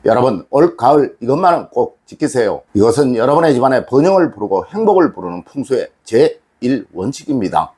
여러분, 올 가을 이것만은 꼭 지키세요. 이것은 여러분의 집안에 번영을 부르고 행복을 부르는 풍수의 제1원칙입니다.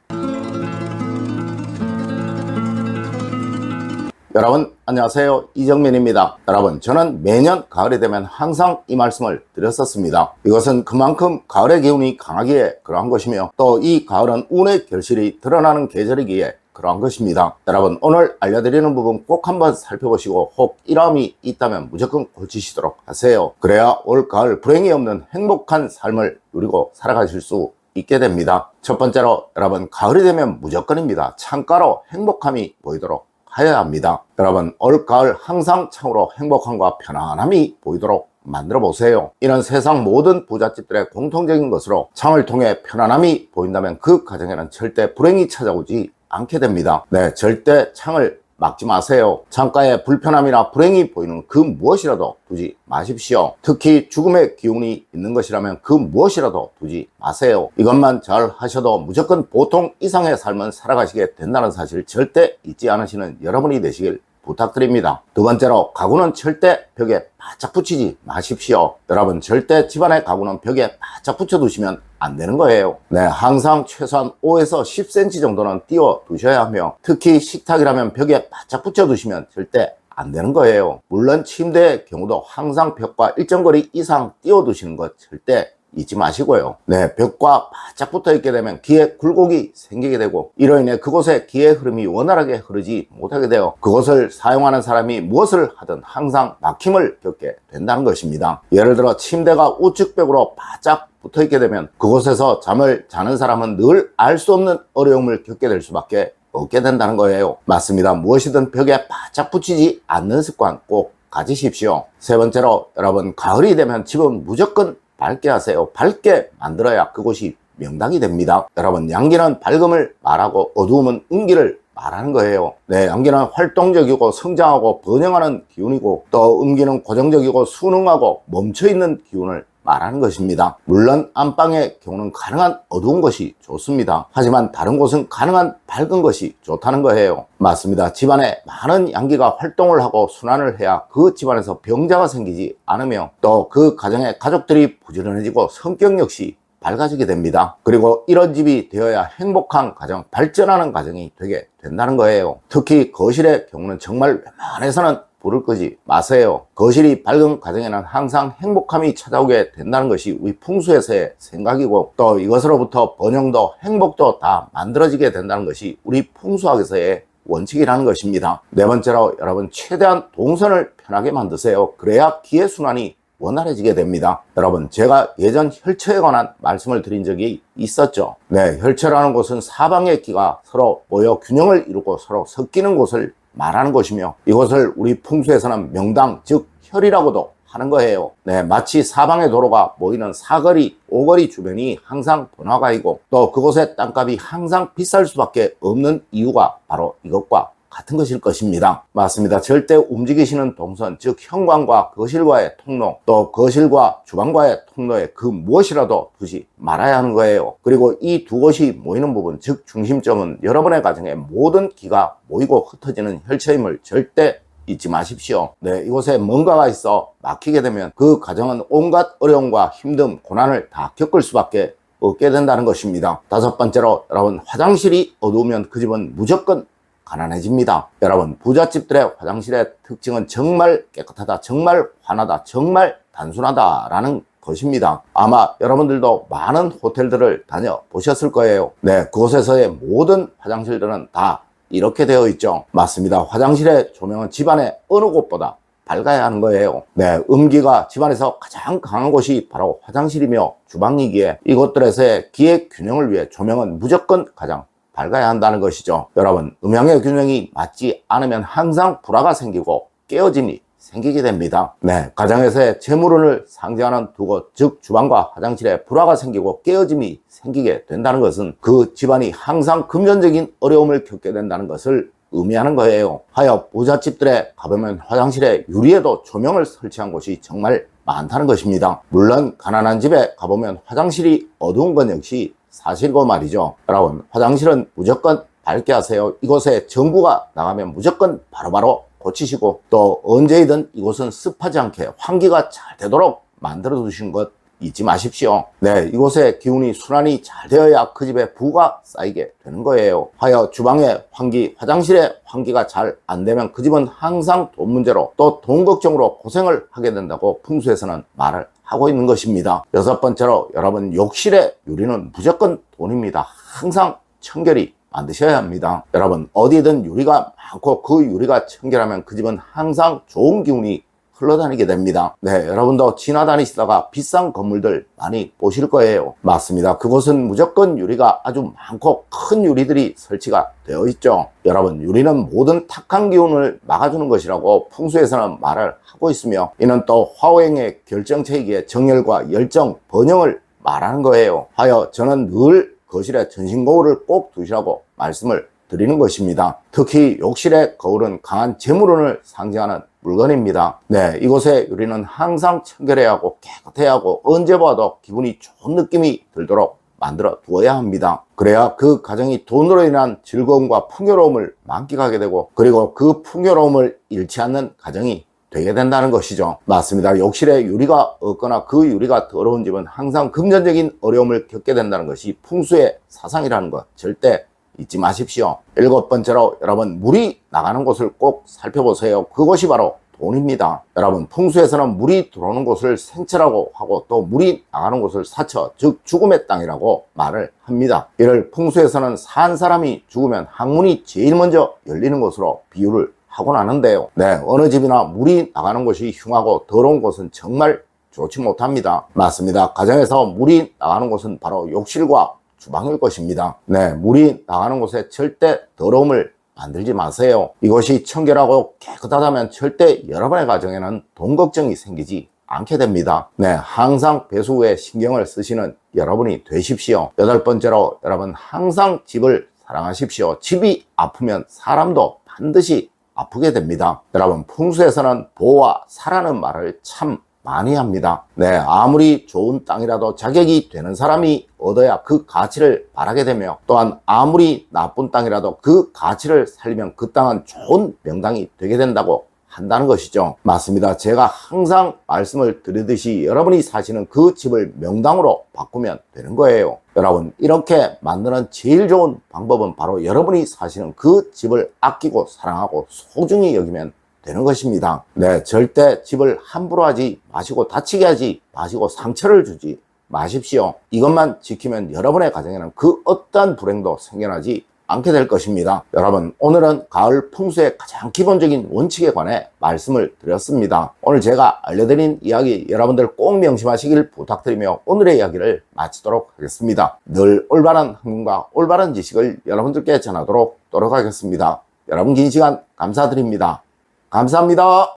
여러분 안녕하세요, 이정민입니다. 여러분, 저는 매년 가을이 되면 항상 이 말씀을 드렸었습니다. 이것은 그만큼 가을의 기운이 강하기에 그러한 것이며, 또 이 가을은 운의 결실이 드러나는 계절이기에 그러한 것입니다. 여러분, 오늘 알려드리는 부분 꼭 한번 살펴보시고 혹 이러함이 있다면 무조건 고치시도록 하세요. 그래야 올 가을 불행이 없는 행복한 삶을 누리고 살아가실 수 있게 됩니다. 첫 번째로, 여러분, 가을이 되면 무조건입니다. 창가로 행복함이 보이도록 하여야 합니다. 여러분, 올 가을 항상 창으로 행복함과 편안함이 보이도록 만들어 보세요. 이는 세상 모든 부잣집들의 공통적인 것으로, 창을 통해 편안함이 보인다면 그 가정에는 절대 불행이 찾아오지 않게 됩니다. 네, 절대 창을 막지 마세요. 창가에 불편함이나 불행이 보이는 그 무엇이라도 두지 마십시오. 특히 죽음의 기운이 있는 것이라면 그 무엇이라도 두지 마세요. 이것만 잘 하셔도 무조건 보통 이상의 삶은 살아가시게 된다는 사실 절대 잊지 않으시는 여러분이 되시길 부탁드립니다. 두 번째로, 가구는 절대 벽에 바짝 붙이지 마십시오. 여러분, 절대 집안의 가구는 벽에 바짝 붙여 두시면 안 되는 거예요. 네, 항상 최소한 5에서 10cm 정도는 띄워 두셔야 하며, 특히 식탁이라면 벽에 바짝 붙여 두시면 절대 안 되는 거예요. 물론 침대의 경우도 항상 벽과 일정 거리 이상 띄워 두시는 것 절대 잊지 마시고요. 네, 벽과 바짝 붙어 있게 되면 기에 굴곡이 생기게 되고, 이로 인해 그곳에 기의 흐름이 원활하게 흐르지 못하게 되어 그것을 사용하는 사람이 무엇을 하든 항상 막힘을 겪게 된다는 것입니다. 예를 들어 침대가 우측벽으로 바짝 붙어 있게 되면 그곳에서 잠을 자는 사람은 늘 알 수 없는 어려움을 겪게 될 수밖에 없게 된다는 거예요. 맞습니다. 무엇이든 벽에 바짝 붙이지 않는 습관 꼭 가지십시오. 세 번째로, 여러분, 가을이 되면 집은 무조건 밝게 하세요. 밝게 만들어야 그곳이 명당이 됩니다. 여러분, 양기는 밝음을 말하고 어두움은 음기를 말하는 거예요. 네, 양기는 활동적이고 성장하고 번영하는 기운이고, 또 음기는 고정적이고 순응하고 멈춰있는 기운을 말하는 것입니다. 물론 안방의 경우는 가능한 어두운 것이 좋습니다. 하지만 다른 곳은 가능한 밝은 것이 좋다는 거예요. 맞습니다. 집안에 많은 양기가 활동을 하고 순환을 해야 그 집안에서 병자가 생기지 않으며, 또 그 가정의 가족들이 부지런해지고 성격 역시 밝아지게 됩니다. 그리고 이런 집이 되어야 행복한 가정, 발전하는 가정이 되게 된다는 거예요. 특히 거실의 경우는 정말 웬만해서는 불을 끄지 마세요. 거실이 밝은 가정에는 항상 행복함이 찾아오게 된다는 것이 우리 풍수에서의 생각이고, 또 이것으로부터 번영도 행복도 다 만들어지게 된다는 것이 우리 풍수학에서의 원칙이라는 것입니다. 네 번째로, 여러분, 최대한 동선을 편하게 만드세요. 그래야 기의 순환이 원활해지게 됩니다. 여러분, 제가 예전 혈처에 관한 말씀을 드린 적이 있었죠. 네, 혈처라는 곳은 사방의 기가 서로 모여 균형을 이루고 서로 섞이는 곳을 말하는 것이며, 이것을 우리 풍수에서는 명당, 즉 혈이라고도 하는 거예요. 네, 마치 사방의 도로가 모이는 사거리, 오거리 주변이 항상 번화가이고, 또 그곳의 땅값이 항상 비쌀 수밖에 없는 이유가 바로 이것과 같은 것일 것입니다. 맞습니다. 절대 움직이시는 동선, 즉 현관과 거실과의 통로, 또 거실과 주방과의 통로에 그 무엇이라도 두지 말아야 하는 거예요. 그리고 이 두 곳이 모이는 부분, 즉 중심점은 여러분의 가정에 모든 기가 모이고 흩어지는 혈처임을 절대 잊지 마십시오. 네, 이곳에 뭔가가 있어 막히게 되면 그 가정은 온갖 어려움과 힘듦, 고난을 다 겪을 수밖에 없게 된다는 것입니다. 다섯 번째로, 여러분, 화장실이 어두우면 그 집은 무조건 가난해집니다. 여러분, 부잣집들의 화장실의 특징은 정말 깨끗하다, 정말 환하다, 정말 단순하다라는 것입니다. 아마 여러분들도 많은 호텔들을 다녀보셨을 거예요. 네, 그곳에서의 모든 화장실들은 다 이렇게 되어 있죠. 맞습니다. 화장실의 조명은 집안의 어느 곳보다 밝아야 하는 거예요. 네, 음기가 집안에서 가장 강한 곳이 바로 화장실이며 주방이기에 이곳들에서의 기의 균형을 위해 조명은 무조건 가장 밝아야 한다는 것이죠. 여러분, 음양의 균형이 맞지 않으면 항상 불화가 생기고 깨어짐이 생기게 됩니다. 네, 가정에서의 재물운을 상징하는 두 곳, 즉 주방과 화장실에 불화가 생기고 깨어짐이 생기게 된다는 것은 그 집안이 항상 금전적인 어려움을 겪게 된다는 것을 의미하는 거예요. 하여 부잣집들에 가보면 화장실에 유리에도 조명을 설치한 곳이 정말 많다는 것입니다. 물론 가난한 집에 가보면 화장실이 어두운 건 역시 사실이고 말이죠. 여러분, 화장실은 무조건 밝게 하세요. 이곳에 전구가 나가면 무조건 바로바로 고치시고 또 언제이든 이곳은 습하지 않게 환기가 잘 되도록 만들어 두시는 것 잊지 마십시오. 네, 이곳에 기운이 순환이 잘 되어야 그 집에 부가 쌓이게 되는 거예요. 하여 주방에 환기, 화장실에 환기가 잘 안 되면 그 집은 항상 돈 문제로 또 돈 걱정으로 고생을 하게 된다고 풍수에서는 말을 하고 있는 것입니다. 여섯 번째로 여러분, 욕실의 유리는 무조건 돈입니다. 항상 청결히 만드셔야 합니다. 여러분, 어디든 유리가 많고 그 유리가 청결하면 그 집은 항상 좋은 기운이 흘러다니게 됩니다. 네, 여러분도 지나다니시다가 비싼 건물들 많이 보실 거예요. 맞습니다. 그곳은 무조건 유리가 아주 많고 큰 유리들이 설치가 되어 있죠. 여러분, 유리는 모든 탁한 기운을 막아주는 것이라고 풍수에서는 말을 하고 있으며, 이는 또 화오행의 결정체이기에 정열과 열정, 번영을 말하는 거예요. 하여 저는 늘 거실에 전신거울을 꼭 두시라고 말씀을 드리는 것입니다. 특히 욕실의 거울은 강한 재물운을 상징하는 물건입니다. 네, 이곳의 유리는 항상 청결해야 하고 깨끗해야 하고 언제 봐도 기분이 좋은 느낌이 들도록 만들어 두어야 합니다. 그래야 그 가정이 돈으로 인한 즐거움과 풍요로움을 만끽하게 되고, 그리고 그 풍요로움을 잃지 않는 가정이 되게 된다는 것이죠. 맞습니다. 욕실에 유리가 없거나 그 유리가 더러운 집은 항상 금전적인 어려움을 겪게 된다는 것이 풍수의 사상이라는 것 절대 잊지 마십시오. 일곱 번째로 여러분, 물이 나가는 곳을 꼭 살펴보세요. 그것이 바로 돈입니다. 여러분, 풍수에서는 물이 들어오는 곳을 생처라고 하고 또 물이 나가는 곳을 사처, 즉 죽음의 땅이라고 말을 합니다. 이를 풍수에서는 산 사람이 죽으면 항문이 제일 먼저 열리는 곳으로 비유를 하곤 하는데요. 네, 어느 집이나 물이 나가는 곳이 흉하고 더러운 곳은 정말 좋지 못합니다. 맞습니다. 가정에서 물이 나가는 곳은 바로 욕실과 주방일 것입니다. 네, 물이 나가는 곳에 절대 더러움을 만들지 마세요. 이곳이 청결하고 깨끗하다면 절대 여러분의 가정에는 돈 걱정이 생기지 않게 됩니다. 네, 항상 배수구에 신경을 쓰시는 여러분이 되십시오. 여덟 번째로 여러분, 항상 집을 사랑하십시오. 집이 아프면 사람도 반드시 아프게 됩니다. 여러분, 풍수에서는 보와 사라는 말을 참 많이 합니다. 네, 아무리 좋은 땅이라도 자격이 되는 사람이 얻어야 그 가치를 바라게 되며, 또한 아무리 나쁜 땅이라도 그 가치를 살리면 그 땅은 좋은 명당이 되게 된다고 한다는 것이죠. 맞습니다. 제가 항상 말씀을 드리듯이 여러분이 사시는 그 집을 명당으로 바꾸면 되는 거예요. 여러분, 이렇게 만드는 제일 좋은 방법은 바로 여러분이 사시는 그 집을 아끼고 사랑하고 소중히 여기면 되는 것입니다. 네, 절대 집을 함부로 하지 마시고 다치게 하지 마시고 상처를 주지 마십시오. 이것만 지키면 여러분의 가정에는 그 어떠한 불행도 생겨나지 않게 될 것입니다. 여러분, 오늘은 가을 풍수의 가장 기본적인 원칙에 관해 말씀을 드렸습니다. 오늘 제가 알려드린 이야기 여러분들 꼭 명심하시길 부탁드리며 오늘의 이야기를 마치도록 하겠습니다. 늘 올바른 학문과 올바른 지식을 여러분들께 전하도록 노력하겠습니다. 여러분, 긴 시간 감사드립니다. 감사합니다.